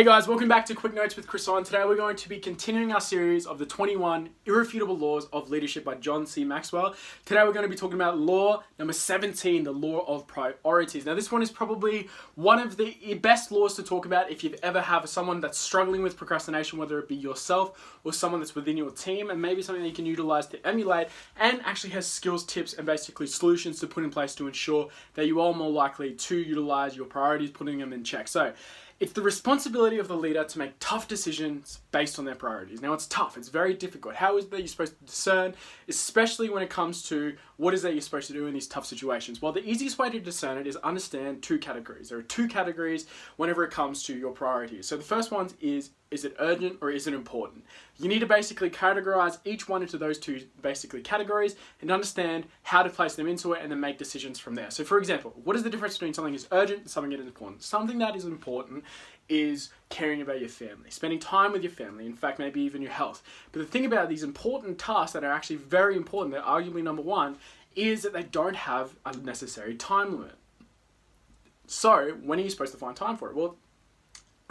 Hey guys, welcome back to Quick Notes with Chris on. Today we're going to be continuing our series of the 21 Irrefutable Laws of Leadership by John C. Maxwell. Today we're going to be talking about law number 17, the law of priorities. Now this one is probably one of the best laws to talk about if you've ever have someone that's struggling with procrastination, whether it be yourself or someone that's within your team, and maybe something that you can utilize to emulate and actually has skills, tips, and basically solutions to put in place to ensure that you are more likely to utilize your priorities, putting them in check. So it's the responsibility of the leader to make tough decisions based on their priorities. Now, it's tough. It's very difficult. How is that you're supposed to discern, especially when it comes to what is that you're supposed to do in these tough situations? Well, the easiest way to discern it is understand two categories. There are two categories whenever it comes to your priorities. So the first one is it urgent or is it important? You need to basically categorize each one into those two basically categories and understand how to place them into it and then make decisions from there. So for example, what is the difference between something is urgent and something that is important? Something that is important is caring about your family, spending time with your family, in fact, maybe even your health. But the thing about these important tasks that are actually very important, they're arguably number one, is that they don't have a necessary time limit. So when are you supposed to find time for it? Well,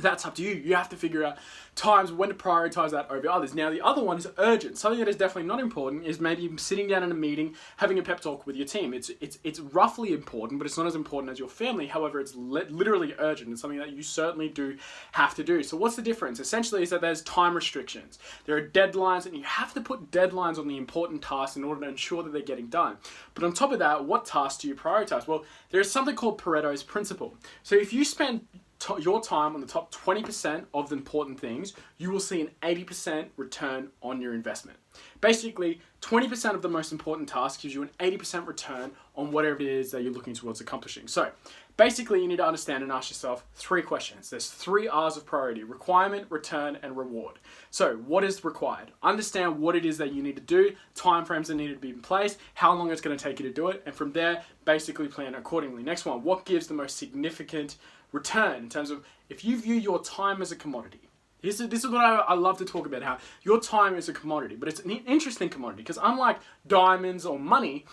that's up to you. You have to figure out times when to prioritize that over others. Now, the other one is urgent. Something that is definitely not important is maybe sitting down in a meeting, having a pep talk with your team. It's roughly important, but it's not as important as your family. However, it's literally urgent. It's something that you certainly do have to do. So what's the difference? Essentially is that there's time restrictions. There are deadlines, and you have to put deadlines on the important tasks in order to ensure that they're getting done. But on top of that, what tasks do you prioritize? Well, there is something called Pareto's principle. So if you spend your time on the top 20% of the important things, you will see an 80% return on your investment. Basically, 20% of the most important tasks gives you an 80% return on whatever it is that you're looking towards accomplishing. So basically, you need to understand and ask yourself three questions. There's three R's of priority: requirement, return, and reward. So what is required? Understand what it is that you need to do, timeframes that need to be in place, how long it's going to take you to do it, and from there, basically plan accordingly. Next one, what gives the most significant return in terms of if you view your time as a commodity. This is what I love to talk about, how your time is a commodity, but it's an interesting commodity because unlike diamonds or money,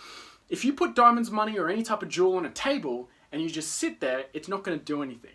if you put diamonds, money, or any type of jewel on a table and you just sit there, it's not going to do anything.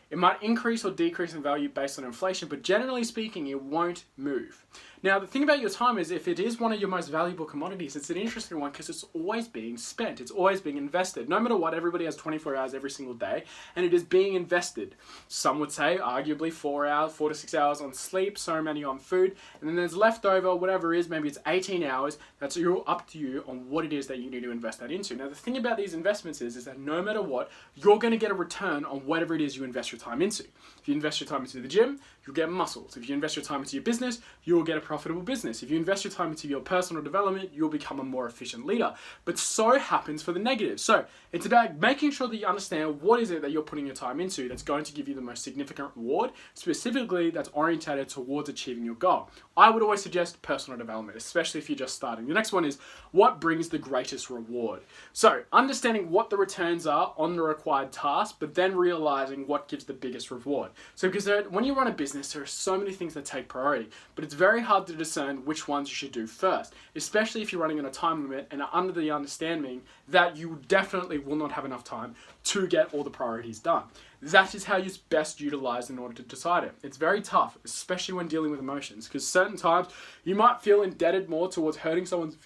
It might increase or decrease in value based on inflation, but generally speaking, it won't move. Now, the thing about your time is if it is one of your most valuable commodities, it's an interesting one because it's always being spent. It's always being invested. No matter what, everybody has 24 hours every single day, and it is being invested. Some would say arguably 4 to 6 hours on sleep, so many on food, and then there's leftover, whatever it is, maybe it's 18 hours. That's up to you on what it is that you need to invest that into. Now, the thing about these investments is that no matter what, you're going to get a return on whatever it is you invest your time into. If you invest your time into the gym, you'll get muscles. If you invest your time into your business, you'll get a profitable business. If you invest your time into your personal development, you'll become a more efficient leader. But so happens for the negatives. So it's about making sure that you understand what is it that you're putting your time into that's going to give you the most significant reward, specifically that's orientated towards achieving your goal. I would always suggest personal development, especially if you're just starting. The next one is what brings the greatest reward. So understanding what the returns are on the required task, but then realizing what gives the biggest reward. So because when you run a business, there are so many things that take priority, but it's very hard to discern which ones you should do first, especially if you're running on a time limit and are under the understanding that you definitely will not have enough time to get all the priorities done. That is how you best utilize in order to decide it. It's very tough, especially when dealing with emotions, because certain times you might feel indebted more towards hurting someone's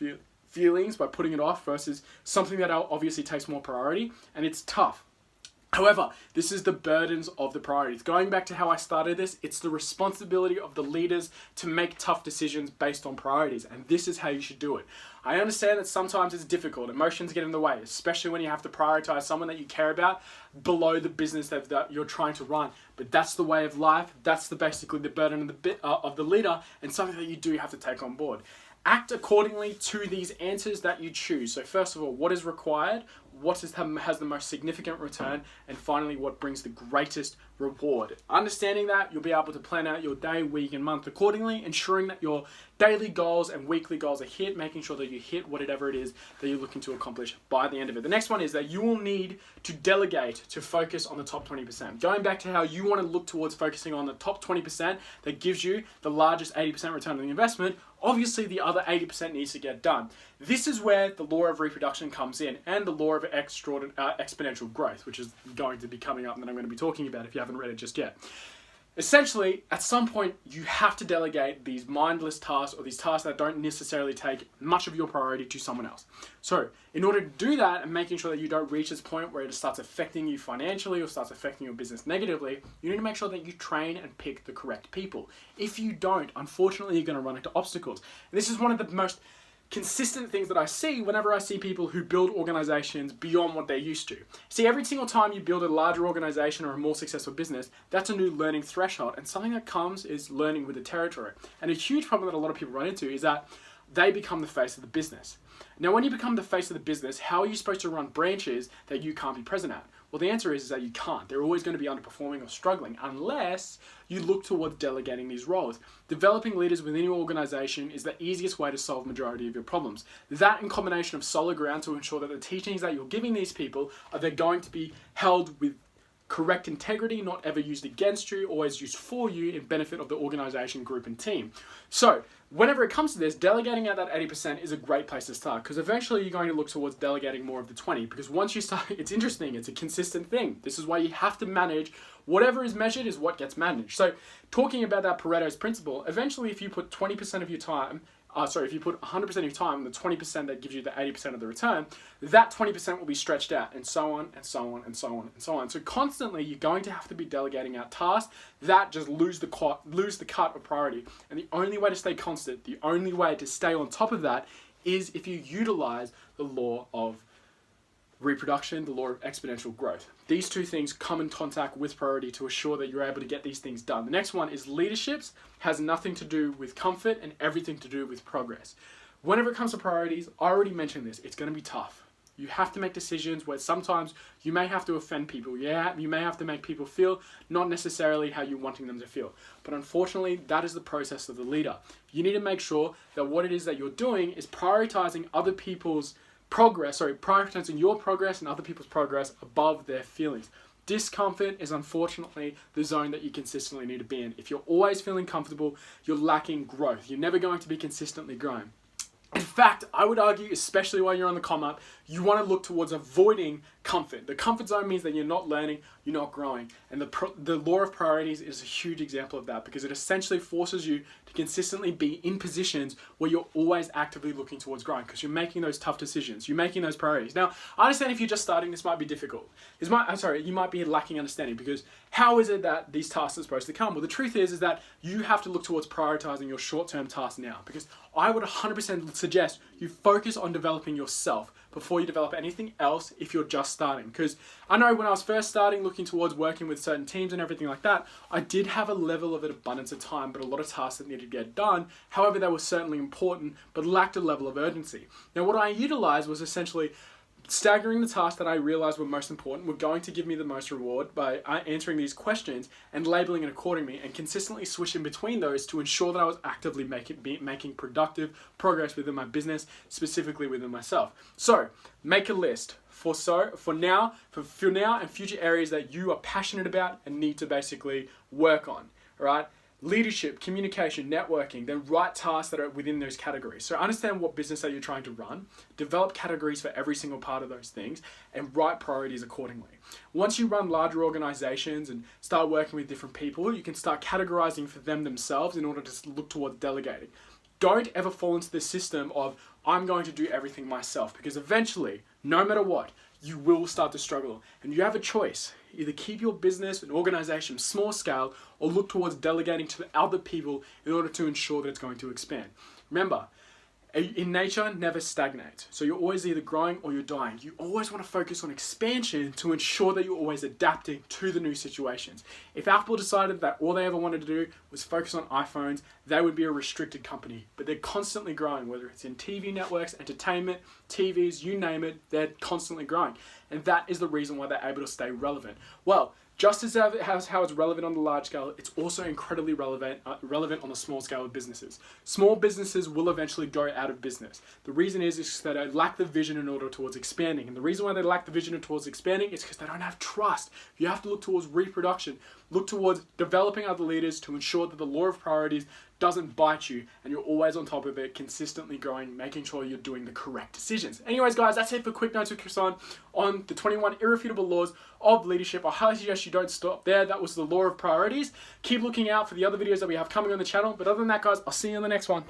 feelings by putting it off versus something that obviously takes more priority, and it's tough. However, this is the burdens of the priorities. Going back to how I started this, it's the responsibility of the leaders to make tough decisions based on priorities, and this is how you should do it. I understand that sometimes it's difficult. Emotions get in the way, especially when you have to prioritize someone that you care about below the business that you're trying to run. But that's the way of life. That's basically the burden of the leader, and something that you do have to take on board. Act accordingly to these answers that you choose. So first of all, what is required? What has the most significant return? And finally, what brings the greatest reward? Understanding that, you'll be able to plan out your day, week, and month accordingly, ensuring that your daily goals and weekly goals are hit, making sure that you hit whatever it is that you're looking to accomplish by the end of it. The next one is that you will need to delegate to focus on the top 20%. Going back to how you want to look towards focusing on the top 20% that gives you the largest 80% return on the investment, obviously the other 80% needs to get done. This is where the law of reproduction comes in, and the law of exponential growth, which is going to be coming up and that I'm going to be talking about if you haven't read it just yet. Essentially, at some point, you have to delegate these mindless tasks or these tasks that don't necessarily take much of your priority to someone else. So, in order to do that and making sure that you don't reach this point where it starts affecting you financially or starts affecting your business negatively, you need to make sure that you train and pick the correct people. If you don't, unfortunately, you're going to run into obstacles. And this is one of the most consistent things that I see whenever I see people who build organizations beyond what they're used to. See, every single time you build a larger organization or a more successful business, that's a new learning threshold, and something that comes is learning with the territory. And a huge problem that a lot of people run into is that they become the face of the business. Now, when you become the face of the business, how are you supposed to run branches that you can't be present at? Well, the answer is that you can't. They're always going to be underperforming or struggling unless you look towards delegating these roles. Developing leaders within your organization is the easiest way to solve the majority of your problems. That in combination of solid ground to ensure that the teachings that you're giving these people are they're going to be held with correct integrity, not ever used against you, always used for you in benefit of the organization, group, and team. So whenever it comes to this, delegating out that 80% is a great place to start, because eventually you're going to look towards delegating more of the 20, because once you start, it's interesting, it's a consistent thing. This is why you have to manage whatever is measured is what gets managed. So talking about that Pareto's principle, eventually if you put 20% of your time, if you put 100% of your time, the 20% that gives you the 80% of the return, that 20% will be stretched out, and so on, and so on, and so on, and so on. So constantly, you're going to have to be delegating out tasks that just lose the cut of priority. And the only way to stay constant, the only way to stay on top of that is if you utilize the law of reproduction, the law of exponential growth. These two things come in contact with priority to assure that you're able to get these things done. The next one is leaderships has nothing to do with comfort and everything to do with progress. Whenever it comes to priorities, I already mentioned this, it's going to be tough. You have to make decisions where sometimes you may have to offend people. Yeah, you may have to make people feel not necessarily how you're wanting them to feel. But unfortunately, that is the process of the leader. You need to make sure that what it is that you're doing is prioritizing other people's prioritizing your progress and other people's progress above their feelings. Discomfort is unfortunately the zone that you consistently need to be in. If you're always feeling comfortable, you're lacking growth. You're never going to be consistently growing. In fact, I would argue, especially while you're on the come up, you want to look towards avoiding comfort. The comfort zone means that you're not learning, you're not growing. And the law of priorities is a huge example of that, because it essentially forces you to consistently be in positions where you're always actively looking towards growing, because you're making those tough decisions, you're making those priorities. Now, I understand if you're just starting, this might be difficult. You might be lacking understanding, because how is it that these tasks are supposed to come? Well, the truth is that you have to look towards prioritizing your short-term tasks now, because I would 100% suggest you focus on developing yourself before you develop anything else if you're just starting. Because I know when I was first starting, looking towards working with certain teams and everything like that, I did have a level of an abundance of time, but a lot of tasks that needed to get done. However, they were certainly important, but lacked a level of urgency. Now, what I utilized was essentially staggering the tasks that I realized were most important, were going to give me the most reward by answering these questions and labeling it accordingly, and consistently switching between those to ensure that I was actively making productive progress within my business, specifically within myself. So make a list for now and future areas that you are passionate about and need to basically work on. All right. Leadership, communication, networking, then write tasks that are within those categories. So understand what business that you're trying to run, develop categories for every single part of those things, and write priorities accordingly. Once you run larger organizations and start working with different people, you can start categorizing for them themselves in order to look towards delegating. Don't ever fall into the system of, I'm going to do everything myself, because eventually, no matter what, you will start to struggle. And you have a choice. Either keep your business and organization small scale, or look towards delegating to other people in order to ensure that it's going to expand. Remember, in nature, never stagnates. So you're always either growing or you're dying. You always want to focus on expansion to ensure that you're always adapting to the new situations. If Apple decided that all they ever wanted to do was focus on iPhones, they would be a restricted company. But they're constantly growing, whether it's in TV networks, entertainment, TVs, you name it, they're constantly growing. And that is the reason why they're able to stay relevant. Well, just as how it's relevant on the large scale, it's also incredibly relevant on the small scale of businesses. Small businesses will eventually go out of business. The reason is that they lack the vision in order towards expanding. And the reason why they lack the vision towards expanding is because they don't have trust. You have to look towards reproduction. look towards developing other leaders to ensure that the law of priorities doesn't bite you and you're always on top of it, consistently growing, making sure you're doing the correct decisions. Anyways, guys, that's it for Quick Notes with Chris on the 21 Irrefutable Laws of Leadership. I highly suggest you don't stop there. That was the law of priorities. Keep looking out for the other videos that we have coming on the channel. But other than that, guys, I'll see you in the next one.